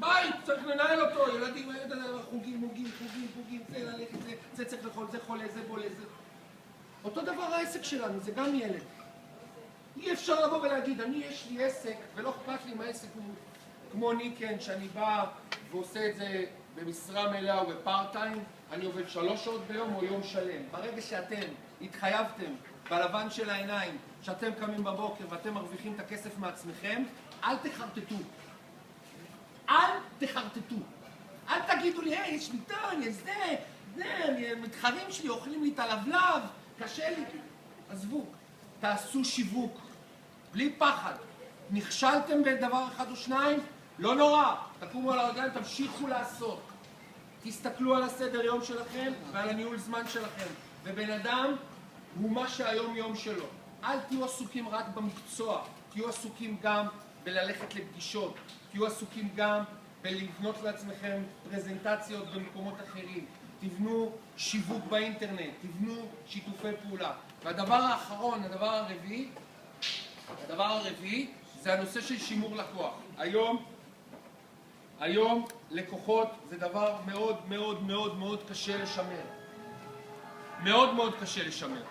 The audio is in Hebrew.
בית, צריך לנהל אותו, ילדים, חוגים, זה ללכת, זה צריך לאכול, זה חולה, זה בולה, זה... אותו דבר העסק שלנו, זה גם ילד. אי אפשר לבוא ולהגיד, יש לי עסק, ולא אכפת לי אם העסק הוא כמו ניקן, שאני בא ועושה את זה במשרה מלאה או בפארט-טיים, אני עובד 3 שעות ביום או יום שלם. ברגע שאתם התחייבתם בלבן של העיניים, שאתם קמים בבוקר ואתם מרוויחים את הכסף מעצמכם, אל תחרטטו. אל תחרטטו. אל תגידו לי, יש לי טון, יש זה, מתחרים שלי אוכלים לי את הלבלב, קשה לי. עזבו, תעשו שיווק, בלי פחד. נכשלתם בדבר אחד או שניים, לא נורא. תקומו על הרגליים, תמשיכו לעשות. תסתכלו על הסדר יום שלכם ועל הניהול זמן שלכם. ובן אדם הוא מה שהיום יום שלו. אל תהיו עסוקים רק במקצוע, תהיו עסוקים גם בללכת לפגישות, תהיו עסוקים גם בלבנות לעצמכם פרזנטציות במקומות אחרים, תבנו שיווק באינטרנט, תבנו שיתופי פעולה. והדבר האחרון, הדבר הרביעי, זה הנושא של שימור לקוח. היום לקוחות זה דבר מאוד מאוד מאוד מאוד קשה לשמר. מאוד מאוד קשה לשמר.